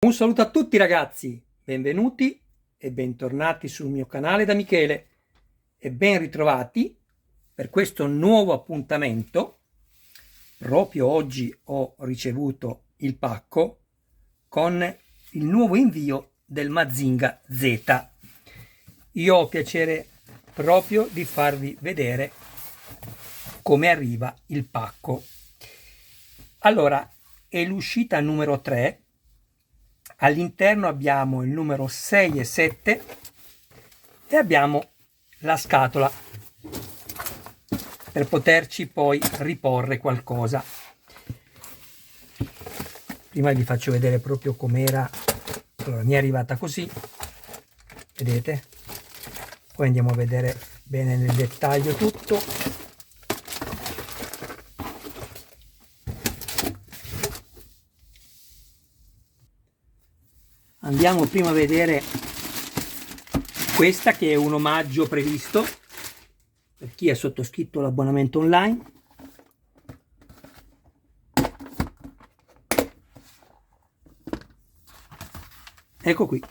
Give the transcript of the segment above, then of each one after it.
Un saluto a tutti ragazzi, benvenuti e bentornati sul mio canale da Michele e ben ritrovati per questo nuovo appuntamento. Proprio oggi ho ricevuto il pacco con il nuovo invio del Mazinga Z. Io ho piacere proprio di farvi vedere come arriva il pacco. Allora, è l'uscita numero 3. All'interno abbiamo il numero 6 e 7 e abbiamo la scatola per poterci poi riporre qualcosa. Prima vi faccio vedere proprio com'era. Allora, mi è arrivata così, vedete? Poi andiamo a vedere bene nel dettaglio tutto. Andiamo prima a vedere questa, che è un omaggio previsto per chi ha sottoscritto l'abbonamento online. Ecco qui.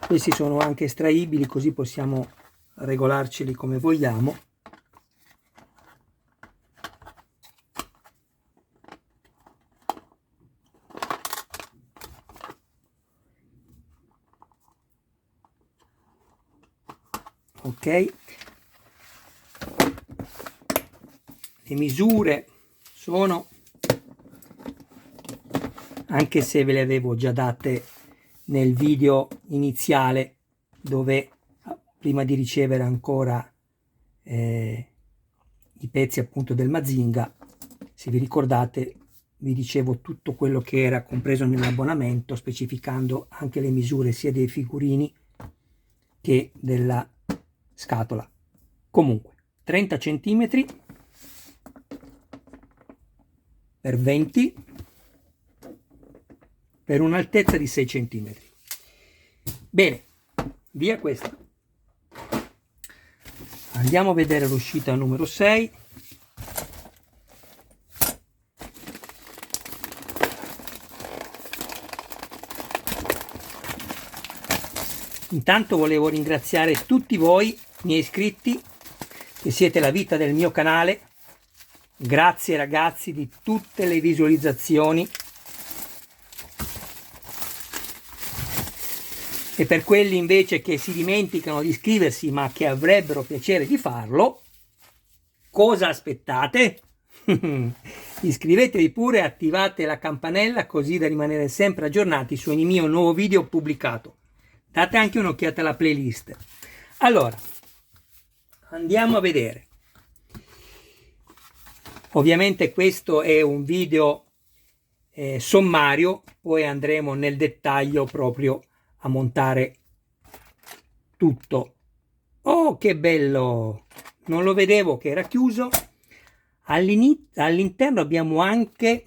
Questi sono anche estraibili, così possiamo regolarceli come vogliamo. Ok, le misure sono, anche se ve le avevo già date nel video iniziale, dove prima di ricevere ancora i pezzi appunto del Mazinga, se vi ricordate, vi dicevo tutto quello che era compreso nell'abbonamento, specificando anche le misure sia dei figurini che della scatola. Comunque 30 cm per 20 per un'altezza di 6 cm. Bene, via questa. Andiamo a vedere l'uscita numero 6. Intanto volevo ringraziare tutti voi miei iscritti, che siete la vita del mio canale. Grazie ragazzi di tutte le visualizzazioni, e per quelli invece che si dimenticano di iscriversi ma che avrebbero piacere di farlo, cosa aspettate? Iscrivetevi pure e attivate la campanella, così da rimanere sempre aggiornati su ogni mio nuovo video pubblicato. Date anche un'occhiata alla playlist. Allora, andiamo a vedere. Ovviamente questo è un video sommario, poi andremo nel dettaglio proprio a montare tutto. Oh, che bello! Non lo vedevo che era chiuso. All'interno abbiamo anche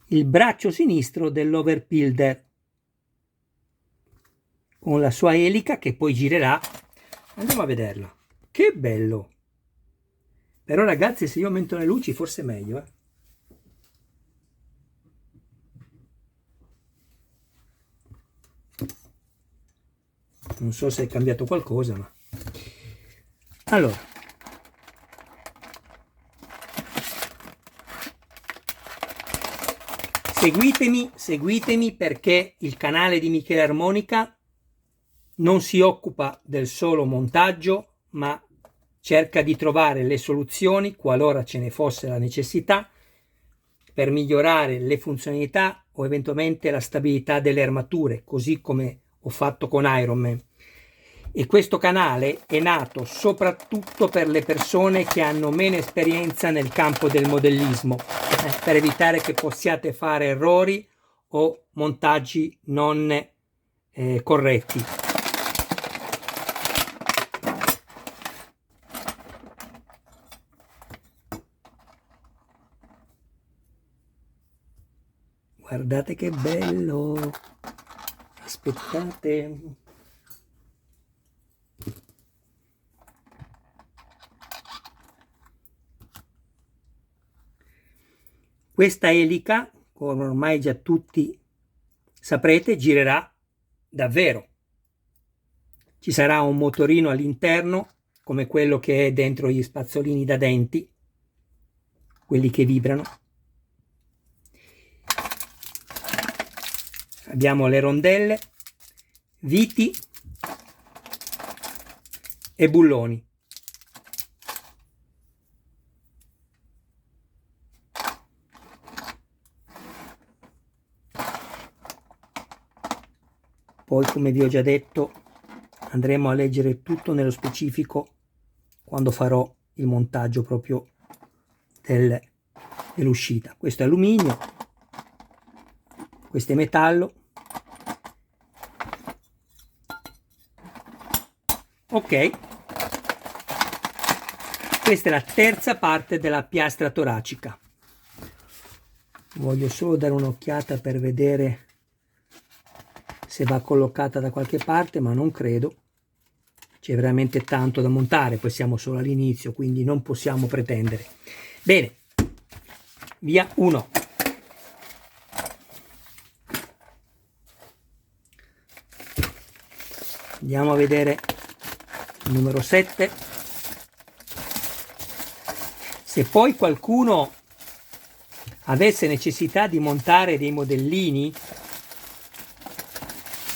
il braccio sinistro dell'overbuilder con la sua elica che poi girerà. Andiamo a vederla. Che bello! Però ragazzi, se io aumento le luci forse è meglio, Non so se è cambiato qualcosa, ma allora, seguitemi perché il canale di Michele Armonica non si occupa del solo montaggio, ma cerca di trovare le soluzioni, qualora ce ne fosse la necessità, per migliorare le funzionalità o eventualmente la stabilità delle armature, così come ho fatto con Iron Man. E questo canale è nato soprattutto per le persone che hanno meno esperienza nel campo del modellismo, per evitare che possiate fare errori o montaggi non corretti. Guardate che bello! Aspettate. Questa elica come ormai già tutti saprete, girerà davvero. Ci sarà un motorino all'interno, come quello che è dentro gli spazzolini da denti, quelli che vibrano. Abbiamo le rondelle, viti e bulloni. Poi, come vi ho già detto, andremo a leggere tutto nello specifico quando farò il montaggio proprio dell'uscita. Questo è alluminio, questo è metallo. Ok, questa è la terza parte della piastra toracica. Voglio solo dare un'occhiata per vedere se va collocata da qualche parte, ma non credo. C'è veramente tanto da montare, poi siamo solo all'inizio, quindi non possiamo pretendere. Bene, via 1. Andiamo a vedere il numero 7. Se poi qualcuno avesse necessità di montare dei modellini,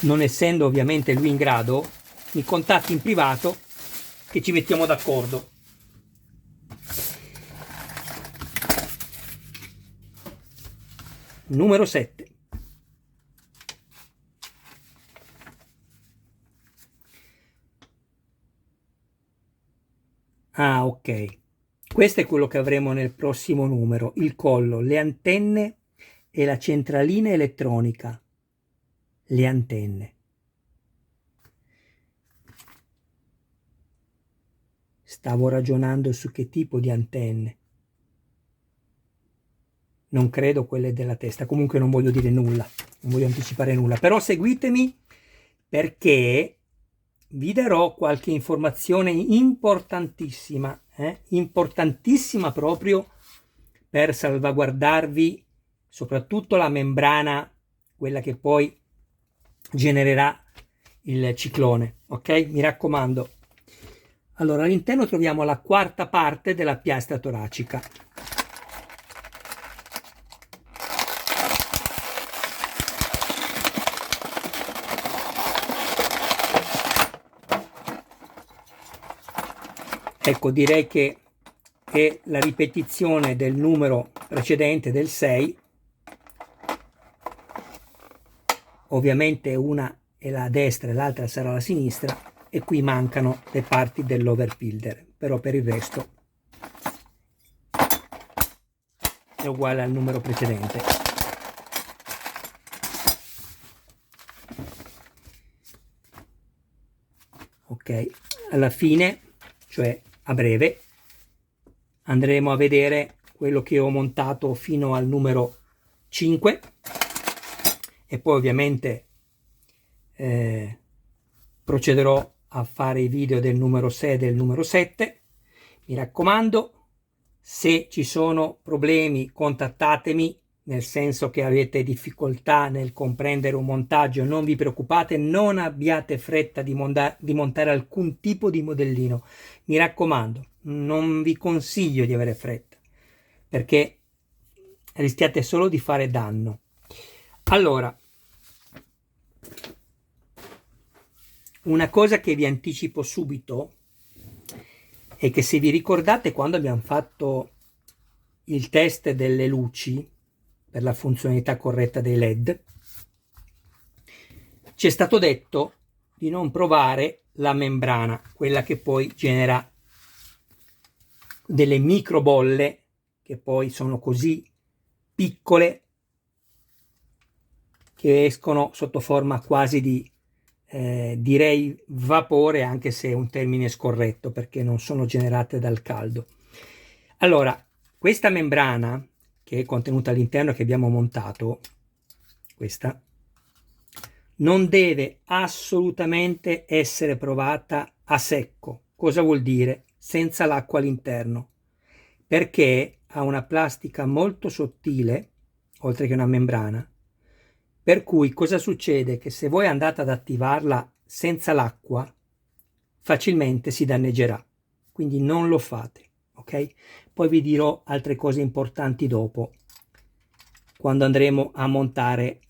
non essendo ovviamente lui in grado, mi contatti in privato che ci mettiamo d'accordo. Numero 7. Ah, ok. Questo è quello che avremo nel prossimo numero: il collo, le antenne e la centralina elettronica. Le antenne. Stavo ragionando su che tipo di antenne. Non credo quelle della testa. Comunque non voglio dire nulla, non voglio anticipare nulla. Però seguitemi, perché vi darò qualche informazione importantissima, importantissima proprio per salvaguardarvi soprattutto la membrana, quella che poi genererà il ciclone, ok? Mi raccomando. Allora, all'interno troviamo la quarta parte della piastra toracica. Ecco, direi che è la ripetizione del numero precedente, del 6. Ovviamente una è la destra e l'altra sarà la sinistra, e qui mancano le parti dell'overbuilder, però per il resto è uguale al numero precedente. Ok, alla fine, cioè a breve, andremo a vedere quello che ho montato fino al numero 5, e poi ovviamente procederò a fare i video del numero 6 e del numero 7. Mi raccomando, se ci sono problemi contattatemi, nel senso che avete difficoltà nel comprendere un montaggio, non vi preoccupate, non abbiate fretta di montare alcun tipo di modellino. Mi raccomando, non vi consiglio di avere fretta, perché rischiate solo di fare danno. Allora, una cosa che vi anticipo subito è che, se vi ricordate, quando abbiamo fatto il test delle luci per la funzionalità corretta dei LED, ci è stato detto di non provare la membrana, quella che poi genera delle micro bolle che poi sono così piccole che escono sotto forma quasi di direi vapore, anche se è un termine scorretto perché non sono generate dal caldo. Allora, questa membrana che è contenuta all'interno, che abbiamo montato, questa, non deve assolutamente essere provata a secco. Cosa vuol dire? Senza l'acqua all'interno, perché ha una plastica molto sottile oltre che una membrana, per cui cosa succede? Che se voi andate ad attivarla senza l'acqua, facilmente si danneggerà, quindi non lo fate, ok? Poi vi dirò altre cose importanti dopo, quando andremo a montare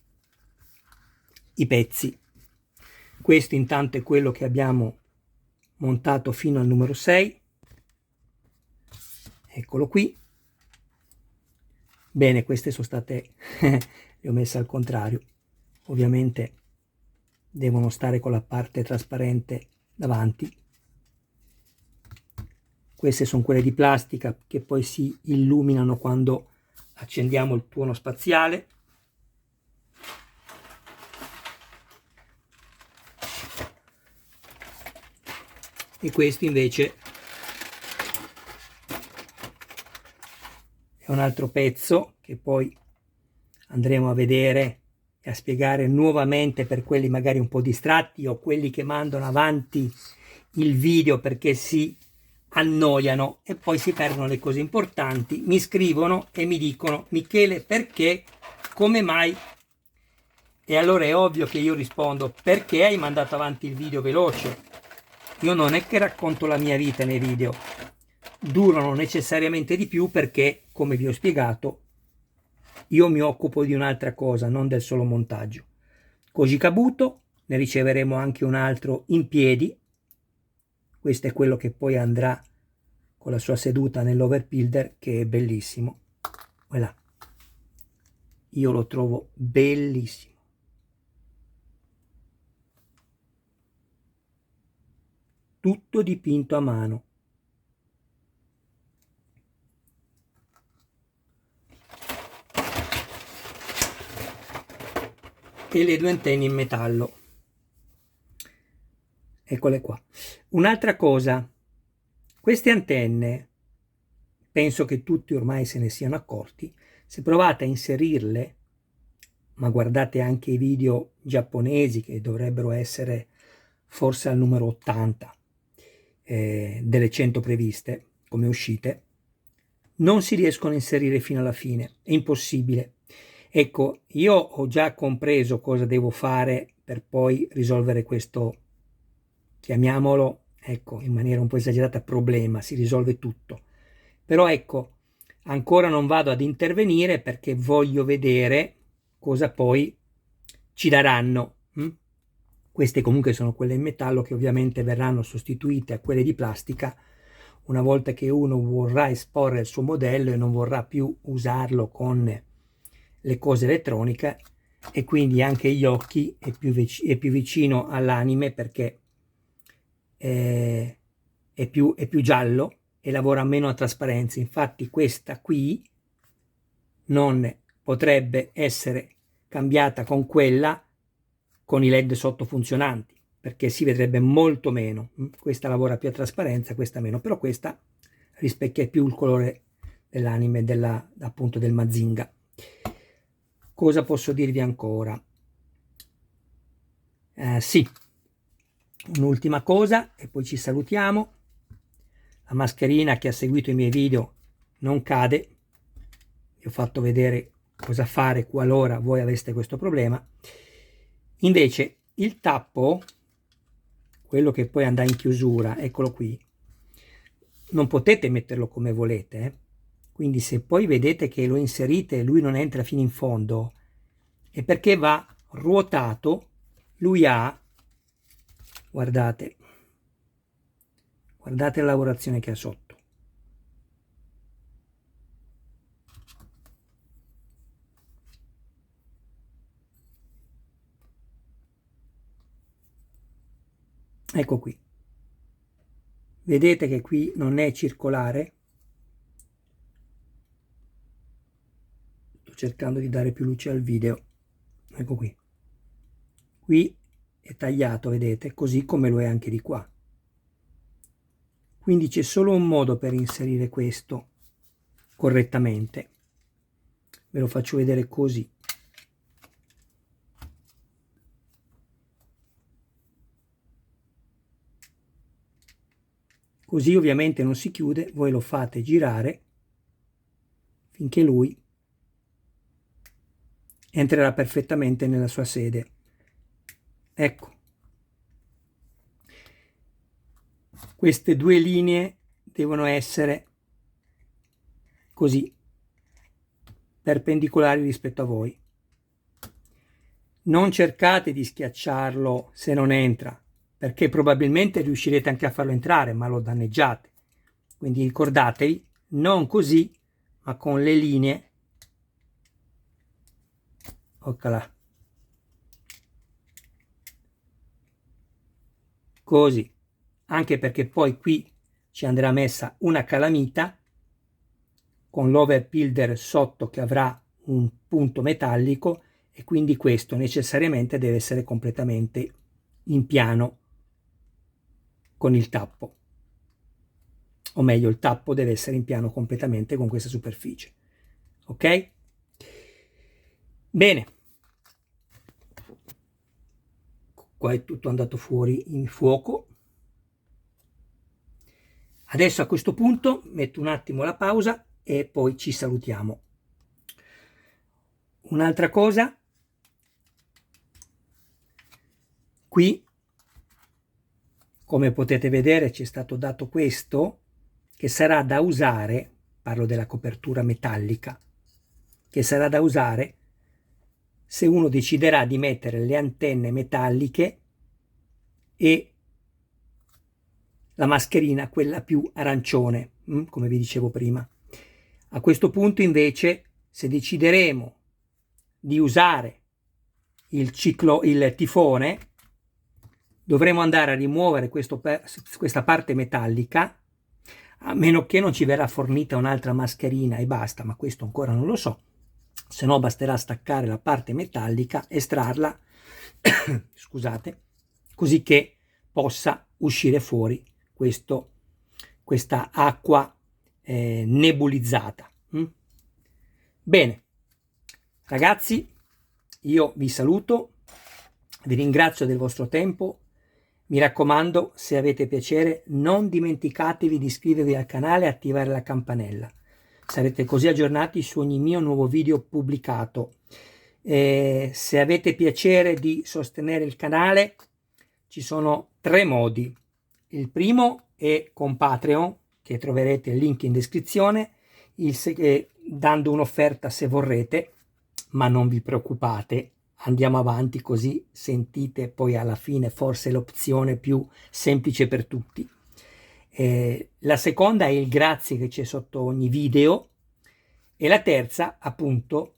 i pezzi. Questo intanto è quello che abbiamo montato fino al numero 6, eccolo qui. Bene, queste sono state le ho messe al contrario, ovviamente devono stare con la parte trasparente davanti. Queste sono quelle di plastica che poi si illuminano quando accendiamo il tuono spaziale. E questo invece è un altro pezzo che poi andremo a vedere e a spiegare nuovamente per quelli magari un po' distratti o quelli che mandano avanti il video perché si annoiano e poi si perdono le cose importanti. Mi scrivono e mi dicono: Michele, perché? Come mai? E allora è ovvio che io rispondo: perché hai mandato avanti il video veloce? Io non è che racconto la mia vita nei video, durano necessariamente di più perché, come vi ho spiegato, io mi occupo di un'altra cosa, non del solo montaggio. Koji Kabuto, ne riceveremo anche un altro in piedi. Questo è quello che poi andrà con la sua seduta nell'overbuilder, che è bellissimo. Voilà. Io lo trovo bellissimo. Tutto dipinto a mano. E le due antenne in metallo. Eccole qua. Un'altra cosa, queste antenne, penso che tutti ormai se ne siano accorti, se provate a inserirle, ma guardate anche i video giapponesi che dovrebbero essere forse al numero 80 delle 100 previste come uscite, non si riescono a inserire fino alla fine, è impossibile. Ecco, io ho già compreso cosa devo fare per poi risolvere questo, chiamiamolo, ecco, in maniera un po' esagerata, problema, si risolve tutto. Però ecco, ancora non vado ad intervenire perché voglio vedere cosa poi ci daranno. Queste comunque sono quelle in metallo che ovviamente verranno sostituite a quelle di plastica una volta che uno vorrà esporre il suo modello e non vorrà più usarlo con le cose elettroniche, e quindi anche gli occhi è più vicino all'anime perché è più giallo e lavora meno a trasparenza. Infatti questa qui non potrebbe essere cambiata con quella con i led sotto funzionanti perché si vedrebbe molto meno. Questa lavora più a trasparenza, questa meno, però questa rispecchia più il colore dell'anime appunto del Mazinga. Cosa posso dirvi ancora? Sì, un'ultima cosa e poi ci salutiamo. La mascherina, che ha seguito i miei video, non cade. Vi ho fatto vedere cosa fare qualora voi aveste questo problema. Invece il tappo, quello che poi andrà in chiusura, eccolo qui, non potete metterlo come volete, quindi se poi vedete che lo inserite e lui non entra fino in fondo, è perché va ruotato. Lui ha, guardate la lavorazione che ha sotto. Ecco qui, vedete che qui non è circolare. Sto cercando di dare più luce al video. Ecco qui è tagliato, vedete, così come lo è anche di qua. Quindi c'è solo un modo per inserire questo correttamente. Ve lo faccio vedere così. Così ovviamente non si chiude, voi lo fate girare finché lui entrerà perfettamente nella sua sede. Ecco, queste due linee devono essere così, perpendicolari rispetto a voi. Non cercate di schiacciarlo se non entra, perché probabilmente riuscirete anche a farlo entrare, ma lo danneggiate. Quindi ricordatevi, non così, ma con le linee. Eccola. Così, anche perché poi qui ci andrà messa una calamita con l'overbuilder sotto che avrà un punto metallico, e quindi questo necessariamente deve essere completamente in piano con il tappo, o meglio il tappo deve essere in piano completamente con questa superficie. Ok? Bene, qua è tutto andato fuori in fuoco. Adesso a questo punto metto un attimo la pausa e poi ci salutiamo. Un'altra cosa, qui come potete vedere ci è stato dato questo che sarà da usare, parlo della copertura metallica, che sarà da usare se uno deciderà di mettere le antenne metalliche e la mascherina, quella più arancione, come vi dicevo prima. A questo punto invece, se decideremo di usare il tifone, dovremo andare a rimuovere questa parte metallica, a meno che non ci verrà fornita un'altra mascherina e basta, ma questo ancora non lo so. Se no basterà staccare la parte metallica, estrarla, scusate, così che possa uscire fuori questa acqua nebulizzata. Bene, ragazzi, io vi saluto, vi ringrazio del vostro tempo. Mi raccomando, se avete piacere, non dimenticatevi di iscrivervi al canale e attivare la campanella. Sarete così aggiornati su ogni mio nuovo video pubblicato. Se avete piacere di sostenere il canale, ci sono 3 modi. Il primo è con Patreon, che troverete il link in descrizione, dando un'offerta se vorrete, ma non vi preoccupate, andiamo avanti così sentite poi alla fine forse l'opzione più semplice per tutti. La seconda è il grazie che c'è sotto ogni video, e la terza appunto,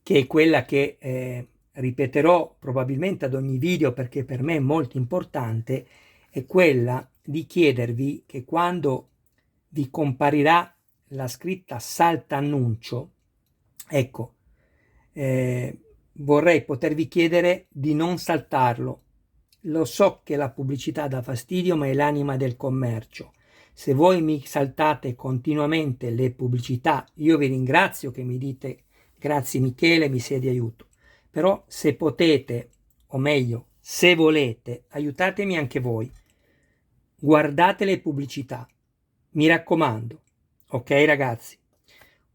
che è quella che ripeterò probabilmente ad ogni video perché per me è molto importante, è quella di chiedervi che quando vi comparirà la scritta salta annuncio, ecco, vorrei potervi chiedere di non saltarlo. Lo so che la pubblicità dà fastidio, ma è l'anima del commercio. Se voi mi saltate continuamente le pubblicità, io vi ringrazio che mi dite grazie Michele, mi sei di aiuto. Però se potete, o meglio, se volete, aiutatemi anche voi. Guardate le pubblicità, mi raccomando. Ok ragazzi?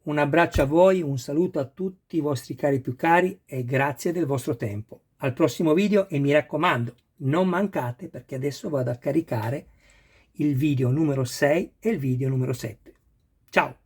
Un abbraccio a voi, un saluto a tutti i vostri cari più cari e grazie del vostro tempo. Al prossimo video e mi raccomando, non mancate perché adesso vado a caricare il video numero 6 e il video numero 7. Ciao!